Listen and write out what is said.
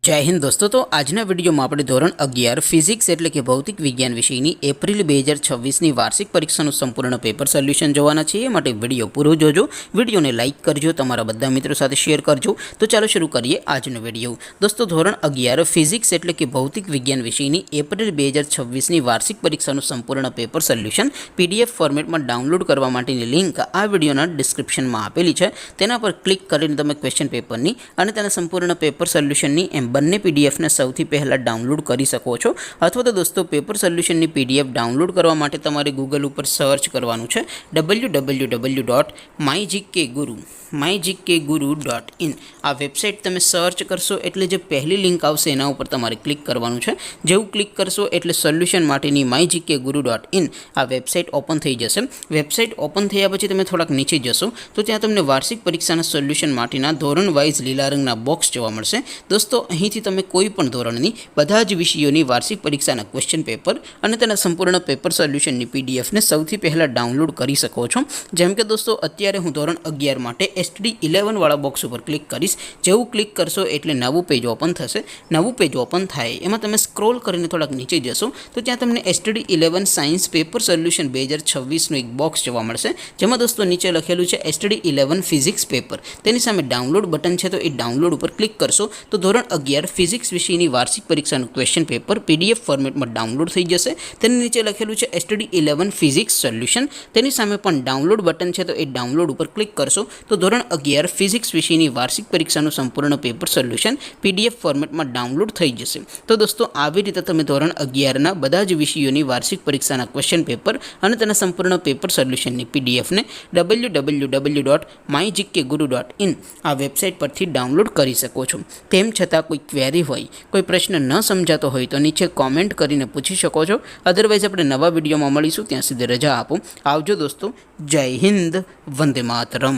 जय हिंद दोस्तों। तो આજના વિડીયોમાં આપણે ધોરણ 11 ફિઝિક્સ એટલે કે ભૌતિક વિજ્ઞાન વિષયની એપ્રિલ 2026ની વાર્ષિક પરીક્ષાનું સંપૂર્ણ પેપર સોલ્યુશન જોવાના છીએ। માટે વિડીયો પૂરો જોજો, વિડીયોને લાઇક કરજો, તમારા બધા મિત્રો સાથે શેર કરજો। તો ચાલો શરૂ કરીએ આજનો વિડીયો। દોસ્તો ધોરણ 11 ફિઝિક્સ એટલે કે ભૌતિક વિજ્ઞાન વિષયની એપ્રિલ 2026ની વાર્ષિક પરીક્ષાનું સંપૂર્ણ પેપર સોલ્યુશન પીડીએફ ફોર્મેટમાં ડાઉનલોડ કરવા માટેની લિંક આ વિડીયોના ડિસ્ક્રિપ્શનમાં આપેલી છે। તેના પર ક્લિક કરીને તમે ક્વેશ્ચન પેપરની અને તેના સંપૂર્ણ પેપર સોલ્યુશનની બંને પીડીએફ ને સૌથી પહેલા ડાઉનલોડ કરી શકો છો। અથવા તો દોસ્તો પેપર સોલ્યુશનની પીડીએફ ડાઉનલોડ કરવા માટે તમારે ગૂગલ ઉપર સર્ચ કરવાનું છે www.mygkguru.in। આ વેબસાઇટ તમે સર્ચ કરશો એટલે જે પહેલી લિંક આવશે એના ઉપર તમારે ક્લિક કરવાનું છે। જેવું ક્લિક કરશો એટલે સોલ્યુશન માટેની mygkguru.in આ વેબસાઇટ ઓપન થઈ જશે। વેબસાઇટ ઓપન થયા પછી તમે થોડાક નીચે જશો તો ત્યાં તમને વાર્ષિક પરીક્ષાના સોલ્યુશન માટેના ધોરણ વાઇઝ લીલા રંગના બોક્સ જોવા મળશે। દોસ્તો અહીંથી તમે કોઈ પણ ધોરણની બધા જ વિષયોની વાર્ષિક પરીક્ષાના ક્વેશ્ચન પેપર અને તેના સંપૂર્ણ પેપર સોલ્યુશનની પીડીએફને સૌથી પહેલાં ડાઉનલોડ કરી શકો છો। જેમ કે દોસ્તો અત્યારે હું ધોરણ 11 માટે STD11 વાળા બોક્સ ઉપર ક્લિક કરીશ। જેવું ક્લિક કરશો એટલે નવું પેજ ઓપન થશે। નવું પેજ ઓપન થાય એમાં તમે સ્ક્રોલ કરીને થોડાક નીચે જશો તો ત્યાં તમને STD11 સાયન્સ પેપર સોલ્યુશન 2026નું એક બોક્સ જોવા મળશે। જેમાં દોસ્તો નીચે લખેલું છે STD11 ફિઝિક્સ પેપર। તેની સામે ડાઉનલોડ બટન છે, તો એ ડાઉનલોડ ઉપર ક્લિક કરશો તો ધોરણ 11 ફિઝિક્સ વિષયની વાર્ષિક પરીક્ષાનું ક્વેશ્ચન પેપર પીડીએફ ફોર્મેટમાં ડાઉનલોડ થઈ જશે। તેની નીચે લખેલું છે STD11 ફિઝિક્સ સોલ્યુશન। તેની સામે પણ ડાઉનલોડ બટન છે, તો એ ડાઉનલોડ ઉપર ક્લિક કરશો તો ધોરણ 11 ફિઝિક્સ વિષયની વાર્ષિક પરીક્ષાનું સંપૂર્ણ પેપર સોલ્યુશન પીડીએફ ફોર્મેટમાં ડાઉનલોડ થઈ જશે। તો દોસ્તો આવી રીતે તમે ધોરણ 11ના બધા જ વિષયોની વાર્ષિક પરીક્ષાના ક્વેશ્ચન પેપર અને તેના સંપૂર્ણ પેપર સોલ્યુશનની પીડીએફને www.mygkguru.in આ વેબસાઇટ પરથી ડાઉનલોડ કરી શકો છો। તેમ છતાં કોઈ ક્વેરી હોય, કોઈ પ્રશ્ન ન સમજાતો હોય તો નીચે કોમેન્ટ કરીને પૂછી શકો છો। અધરવાઇઝ આપણે નવા વિડીયોમાં મળીશું, ત્યાં સુધી રજા આપો। આવજો દોસ્તો। જય હિન્દ, વંદે માતરમ।